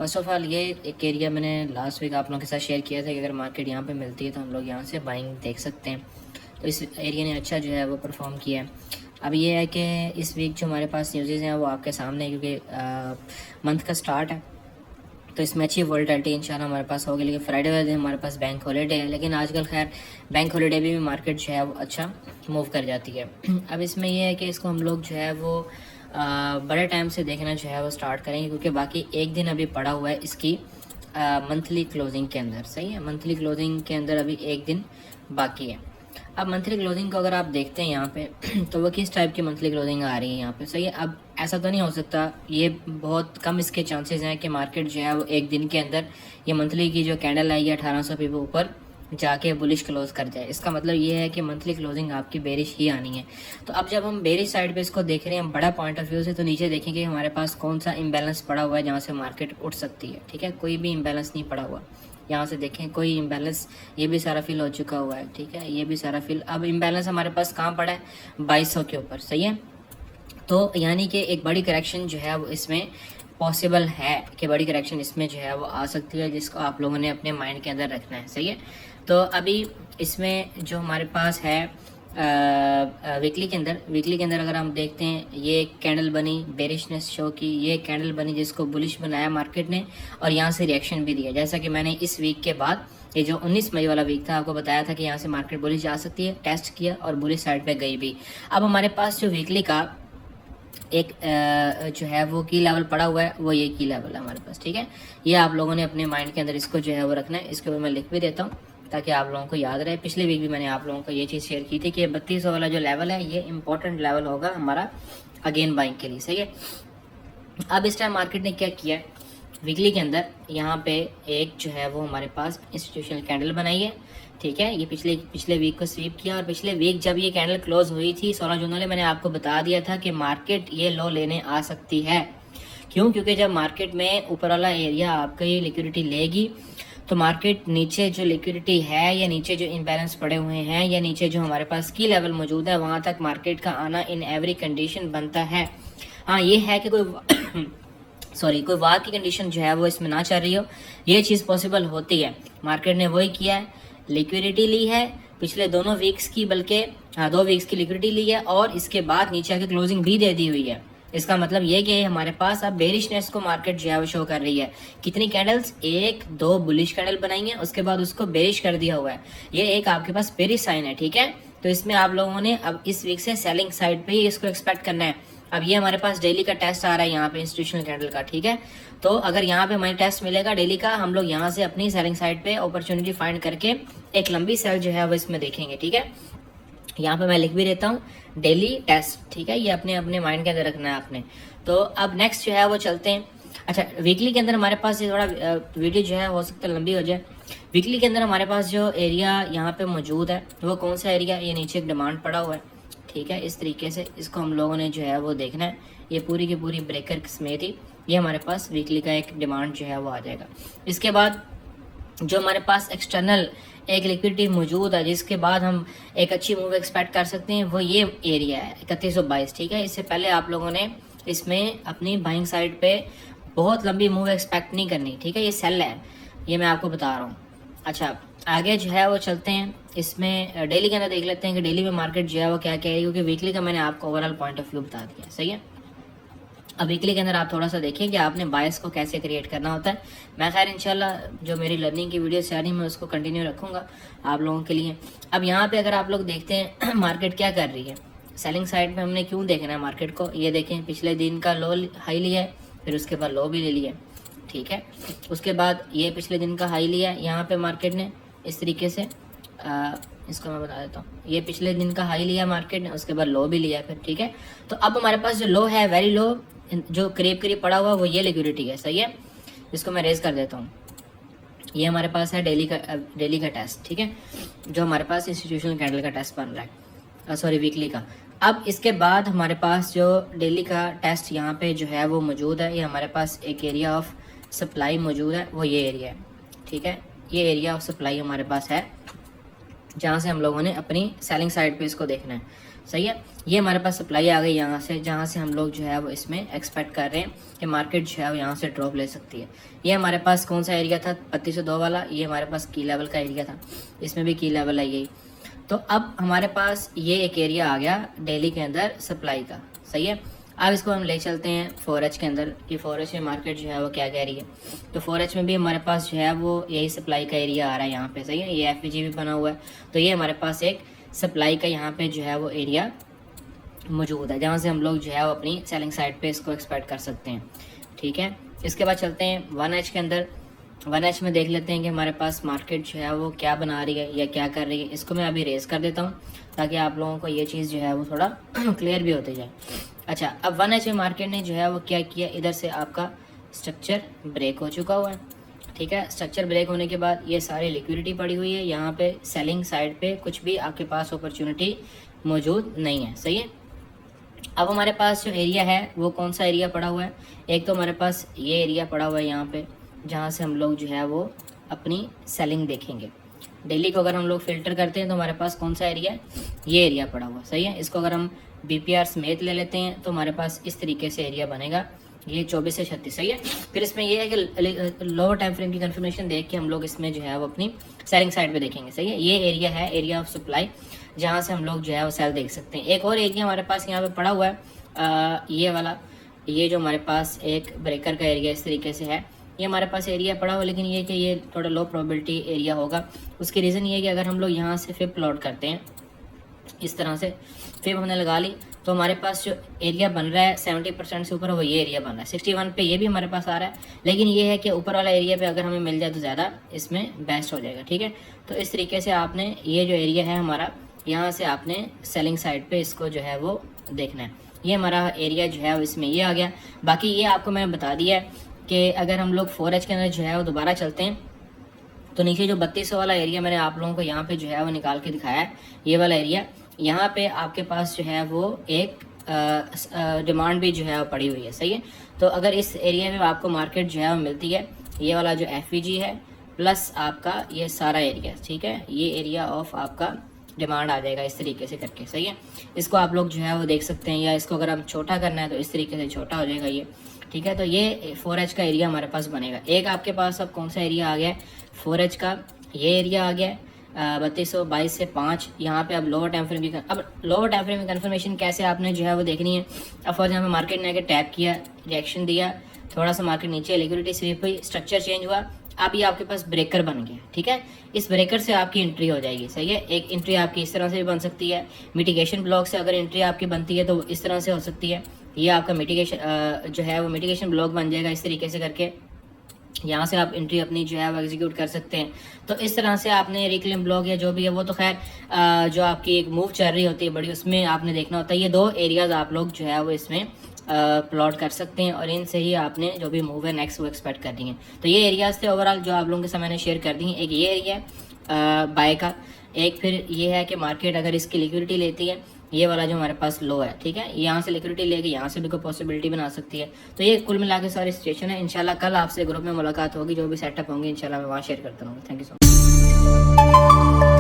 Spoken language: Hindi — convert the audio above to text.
फर्स्ट ऑफ ऑल ये एक एरिया मैंने लास्ट वीक आप लोगों के साथ शेयर किया था कि अगर मार्केट यहाँ पे मिलती है तो हम लोग यहाँ से बाइंग देख सकते हैं। तो इस एरिया ने अच्छा जो है वो परफॉर्म किया है। अब ये है कि इस वीक जो हमारे पास न्यूज़ हैं वो आपके सामने है, क्योंकि मंथ का स्टार्ट है तो इसमें अच्छी वोलेटिलिटी इंशाल्लाह हमारे पास होगी। लेकिन फ्राइडे वाले दिन हमारे पास बैंक हॉलीडे है, लेकिन आजकल खैर बैंक हॉलीडे भी मार्केट जो है वो अच्छा मूव कर जाती है। अब इसमें यह है कि इसको हम लोग जो है वो बड़े टाइम से देखना जो है वो स्टार्ट करेंगे, क्योंकि बाकी एक दिन अभी पड़ा हुआ है इसकी मंथली क्लोजिंग के अंदर। सही है, मंथली क्लोजिंग के अंदर अभी एक दिन बाकी है। अब मंथली क्लोजिंग को अगर आप देखते हैं यहाँ पे तो वो किस टाइप की मंथली क्लोजिंग आ रही है यहाँ पे। सही है, अब ऐसा तो नहीं हो सकता, ये बहुत कम इसके चांसेस हैं कि मार्केट जो है वो एक दिन के अंदर ये मंथली की जो कैंडल आएगी 1800 पे ऊपर जाके बुलिश क्लोज कर जाए। इसका मतलब ये है कि मंथली क्लोजिंग आपकी बेरिश ही आनी है। तो अब जब हम बेरिश साइड पे इसको देख रहे हैं बड़ा पॉइंट ऑफ व्यू से, तो नीचे देखेंगे हमारे पास कौन सा इम्बैलेंस पड़ा हुआ है जहाँ से मार्केट उठ सकती है। ठीक है, कोई भी इम्बैलेंस नहीं पड़ा हुआ, यहाँ से देखें कोई इम्बैलेंस, ये भी सारा फिल हो चुका हुआ है। ठीक है, ये भी सारा फिल। अब इम्बैलेंस हमारे पास कहाँ पड़ा है, 2200 के ऊपर। सही है, तो यानी कि एक बड़ी करेक्शन जो है वो इसमें पॉसिबल है कि बड़ी करेक्शन इसमें जो है वो आ सकती है, जिसको आप लोगों ने अपने माइंड के अंदर रखना है। सही है, तो अभी इसमें जो हमारे पास है वीकली के अंदर अगर हम देखते हैं, ये कैंडल बनी बेरिशनेस शो की, ये कैंडल बनी जिसको बुलिश बनाया मार्केट ने और यहाँ से रिएक्शन भी दिया। जैसा कि मैंने इस वीक के बाद ये जो 19 मई वाला वीक था आपको बताया था कि यहाँ से मार्केट बुलिश जा सकती है, टेस्ट किया और बुलिश साइड पे गई भी। अब हमारे पास जो वीकली का एक जो है वो की लेवल पड़ा हुआ है, वो ये की लेवल है हमारे पास। ठीक है, ये आप लोगों ने अपने माइंड के अंदर इसको जो है वो रखना है। इसके ऊपर मैं लिख भी देता हूँ ताकि आप लोगों को याद रहे। पिछले वीक भी मैंने आप लोगों को ये चीज़ शेयर की थी कि 3200 वाला जो लेवल है ये इंपॉर्टेंट लेवल होगा हमारा अगेन बाइंग के लिए। सही है, अब इस टाइम मार्केट ने क्या किया है, वीकली के अंदर यहाँ पे एक जो है वो हमारे पास इंस्टीट्यूशनल कैंडल बनाई है। ठीक है, ये पिछले वीक को स्वीप किया और पिछले वीक जब ये कैंडल क्लोज हुई थी 16 जून वाले, मैंने आपको बता दिया था कि मार्केट ये लो लेने आ सकती है। क्यों, क्योंकि जब मार्केट में ऊपर वाला एरिया आपका ये लिक्विडिटी लेगी तो मार्केट नीचे जो लिक्विडिटी है या नीचे जो इम्बैलेंस पड़े हुए हैं या नीचे जो हमारे पास की लेवल मौजूद है वहाँ तक मार्केट का आना इन एवरी कंडीशन बनता है। हाँ, ये है कि कोई वार की कंडीशन जो है वो इसमें ना चल रही हो, ये चीज़ पॉसिबल होती है। मार्केट ने वही किया है, लिक्विडिटी ली है पिछले दोनों वीक्स की, बल्कि 2 वीक्स की लिक्विडिटी ली है और इसके बाद नीचे आके क्लोजिंग भी दे दी हुई है। इसका मतलब ये कि हमारे पास अब बेरिशनेस को मार्केट जो है वो शो कर रही है। कितनी कैंडल्स, 1-2 बुलिश कैंडल बनाई है, उसके बाद उसको बेरिश कर दिया हुआ है। ये एक आपके पास बेरिश साइन है। ठीक है, तो इसमें आप लोगों ने अब इस वीक से सेलिंग साइड पे ही इसको एक्सपेक्ट करना है। अब ये हमारे पास डेली का टेस्ट आ रहा है यहाँ पे इंस्टीट्यूशनल कैंडल का। ठीक है, तो अगर यहाँ पे हमें टेस्ट मिलेगा डेली का, हम लोग यहाँ से अपनी सेलिंग साइड पे अपॉर्चुनिटी फाइंड करके एक लंबी सेल जो है वो इसमें देखेंगे। ठीक है, यहाँ पे मैं लिख भी देता हूँ डेली टेस्ट। ठीक है, ये अपने अपने माइंड के अंदर रखना है आपने। तो अब नेक्स्ट जो है वो चलते हैं। अच्छा, वीकली के अंदर हमारे पास ये थोड़ा वीडियो जो है हो सकता है लंबी हो जाए। वीकली के अंदर हमारे पास जो एरिया यहाँ पे मौजूद है वो कौन सा एरिया, ये नीचे एक डिमांड पड़ा हुआ है। ठीक है, इस तरीके से इसको हम लोगों ने जो है वो देखना है। ये पूरी की पूरी ब्रेकर समेत ही ये हमारे पास वीकली का एक डिमांड जो है वो आ जाएगा। इसके बाद जो हमारे पास एक्सटर्नल एक लिक्विडिटी मौजूद है जिसके बाद हम एक अच्छी मूव एक्सपेक्ट कर सकते हैं, वो ये एरिया है 3122। ठीक है, इससे पहले आप लोगों ने इसमें अपनी बाइंग साइड पे बहुत लंबी मूव एक्सपेक्ट नहीं करनी। ठीक है, ये सेल है, ये मैं आपको बता रहा हूँ। अच्छा, आगे जो है वो चलते हैं, इसमें डेली के अंदर देख लेते हैं कि डेली में मार्केट जो है वो क्या क्या है, क्योंकि वीकली का मैंने आपको ओवरऑल पॉइंट ऑफ व्यू बता दिया। सही है, अब वीकली के अंदर आप थोड़ा सा देखें कि आपने बायस को कैसे क्रिएट करना होता है। मैं खैर इंशाल्लाह जो मेरी लर्निंग की वीडियो आ रही मैं उसको कंटिन्यू रखूँगा आप लोगों के लिए। अब यहाँ पे अगर आप लोग देखते हैं मार्केट क्या कर रही है, सेलिंग साइड पे हमने क्यों देखना है मार्केट को, ये देखें पिछले दिन का लो हाई लिया है, फिर उसके बाद लो भी ले लिया। ठीक है, उसके बाद ये पिछले दिन का हाई लिया है यहाँ पे मार्केट ने इस तरीके से, इसको मैं बता देता हूँ, ये पिछले दिन का हाई लिया मार्केट ने, उसके बाद लो भी लिया फिर। ठीक है, तो अब हमारे पास जो लो है वेरी लो, जो करीब करीब पड़ा हुआ वो ये लिक्विडिटी है। सही है, इसको मैं रेज कर देता हूँ। ये हमारे पास है डेली का टेस्ट। ठीक है, जो हमारे पास इंस्टीट्यूशनल कैंडल का टेस्ट बन रहा है, सॉरी वीकली का। अब इसके बाद हमारे पास जो डेली का टेस्ट यहाँ पे जो है वो मौजूद है, ये हमारे पास एक एरिया ऑफ सप्लाई मौजूद है, वो ये एरिया है। ठीक है, ये एरिया ऑफ सप्लाई हमारे पास है जहाँ से हम लोगों ने अपनी सेलिंग साइड पे इसको देखना है। सही है। ये हमारे पास सप्लाई आ गई यहाँ से, जहाँ से हम लोग जो है वो इसमें एक्सपेक्ट कर रहे हैं कि मार्केट जो है वो यहाँ से ड्रॉप ले सकती है। ये हमारे पास कौन सा एरिया था, 3202 वाला, ये हमारे पास की लेवल का एरिया था, इसमें भी की लेवल है यही। तो अब हमारे पास ये एक एरिया आ गया डेली के अंदर सप्लाई का, सही है। अब इसको हम ले चलते हैं 4H के अंदर कि 4H में मार्केट जो है वो क्या कह रही है। तो 4H में भी हमारे पास जो है वो यही सप्लाई का एरिया आ रहा है यहाँ पे, सही है। ये FVG भी बना हुआ है, तो ये हमारे पास एक सप्लाई का यहाँ पे जो है वो एरिया मौजूद है, जहाँ से हम लोग जो है वो अपनी सेलिंग साइड पे इसको एक्सपेक्ट कर सकते हैं, ठीक है। इसके बाद चलते हैं 1H के अंदर। 1H में देख लेते हैं कि हमारे पास मार्केट जो है वो क्या बना रही है या क्या कर रही है। इसको मैं अभी रेस कर देता हूँ ताकि आप लोगों को ये चीज़ जो है वो थोड़ा क्लियर भी होती जाए। अच्छा, अब 1H में मार्केट ने जो है वो क्या किया, इधर से आपका स्ट्रक्चर ब्रेक हो चुका हुआ है, ठीक है। स्ट्रक्चर ब्रेक होने के बाद ये सारी लिक्विडिटी पड़ी हुई है, यहाँ पे सेलिंग साइड पे कुछ भी आपके पास अपॉर्चुनिटी मौजूद नहीं है, सही है। अब हमारे पास जो एरिया है वो कौन सा एरिया पड़ा हुआ है, एक तो हमारे पास ये एरिया पड़ा हुआ है यहाँ पे, जहाँ से हम लोग जो है वो अपनी सेलिंग देखेंगे। डेली को अगर हम लोग फिल्टर करते हैं तो हमारे पास कौन सा एरिया है, ये एरिया पड़ा हुआ, सही है। इसको अगर हम BPR समेत ले लेते हैं तो हमारे पास इस तरीके से एरिया बनेगा, ये 24 से 36, सही है। फिर इसमें ये है कि लोअर टाइम फ्रेम की कंफर्मेशन देख के हम लोग इसमें जो है वो अपनी सेलिंग साइड पे देखेंगे, सही है। ये एरिया है एरिया ऑफ सप्लाई, जहाँ से हम लोग जो है वो सेल देख सकते हैं। एक और एरिया हमारे पास यहाँ पे पड़ा हुआ है, ये वाला, ये जो हमारे पास एक ब्रेकर का एरिया इस तरीके से है, ये हमारे पास एरिया पड़ा हुआ, लेकिन ये कि ये थोड़ा लो प्रोबेबिलिटी एरिया होगा। उसकी रीज़न ये है कि अगर हम लोग यहाँ से फिर प्लॉट करते हैं इस तरह से, फिर हमने लगा ली, तो हमारे पास जो एरिया बन रहा है 70% से ऊपर वो ये एरिया बन रहा है। 61 पे ये भी हमारे पास आ रहा है, लेकिन ये है कि ऊपर वाला एरिया पे अगर हमें मिल जाए तो ज़्यादा इसमें बेस्ट हो जाएगा, ठीक है। तो इस तरीके से आपने ये जो एरिया है हमारा, यहाँ से आपने सेलिंग साइड पे इसको जो है वो देखना है। ये हमारा एरिया जो है वो इसमें ये आ गया। बाकी ये आपको मैंने बता दिया है कि अगर हम लोग 4H के अंदर जो है वो दोबारा चलते हैं तो नीचे जो 3200 वाला एरिया मैंने आप लोगों को यहाँ पे जो है वो निकाल के दिखाया है, ये वाला एरिया, यहाँ पे आपके पास जो है वो एक डिमांड भी जो है वो पड़ी हुई है, सही है। तो अगर इस एरिया में आपको मार्केट जो है वो मिलती है, ये वाला जो FVG है प्लस आपका ये सारा एरिया, ठीक है, ये एरिया ऑफ आपका डिमांड आ जाएगा इस तरीके से करके, सही है। इसको आप लोग जो है वो देख सकते हैं, या इसको अगर हम छोटा करना है तो इस तरीके से छोटा हो जाएगा ये, ठीक है। तो ये 4H का एरिया हमारे पास बनेगा। एक आपके पास अब कौन सा एरिया आ गया है, 4H का ये एरिया आ गया है 3222 से 5। यहाँ पे अब लोअर टाइम फ्रेम की, अब लोअर टाइम फ्रेम की कंफर्मेशन कैसे आपने जो है वो देखनी है। अब फॉर एग्जाम्पल मार्केट ने आके टैप किया, रिएक्शन दिया, थोड़ा सा मार्केट नीचे, लिक्विडिटी स्वीप हुई, स्ट्रक्चर चेंज हुआ, अब ये आपके पास ब्रेकर बन गया, ठीक है। इस ब्रेकर से आपकी एंट्री हो जाएगी, सही है। एक एंट्री आपकी इस तरह से भी बन सकती है, मिटिगेशन ब्लॉक से अगर एंट्री आपकी बनती है तो इस तरह से हो सकती है। ये आपका मिटिगेशन जो है वो मिटिगेशन ब्लॉक बन जाएगा इस तरीके से करके, यहाँ से आप एंट्री अपनी जो है वो एग्जीक्यूट कर सकते हैं। तो इस तरह से आपने रिक्लेम ब्लॉक या जो भी है वो तो खैर जो आपकी एक मूव चल रही होती है बड़ी, उसमें आपने देखना होता है। ये दो एरियाज आप लोग जो है वो इसमें प्लॉट कर सकते हैं और इनसे ही आपने जो भी मूव है नेक्स्ट वो एक्सपेक्ट कर दी है। तो ये एरियाज थे ओवरऑल जो आप लोगों के साथ मैंने शेयर कर दी है। एक ये एरिया है बाय का, एक फिर ये है कि मार्केट अगर इसकी लिक्विडिटी लेती है, ये वाला जो हमारे पास लो है, ठीक है, यहाँ से लिक्विडिटी लेके यहाँ से भी कोई पॉसिबिलिटी बना सकती है। तो ये कुल मिला के सारी सिचुएशन है। इंशाल्लाह कल आपसे ग्रुप में मुलाकात होगी, जो भी सेटअप होंगे इंशाल्लाह मैं वहाँ शेयर करता रहूँगा। Thank you so much.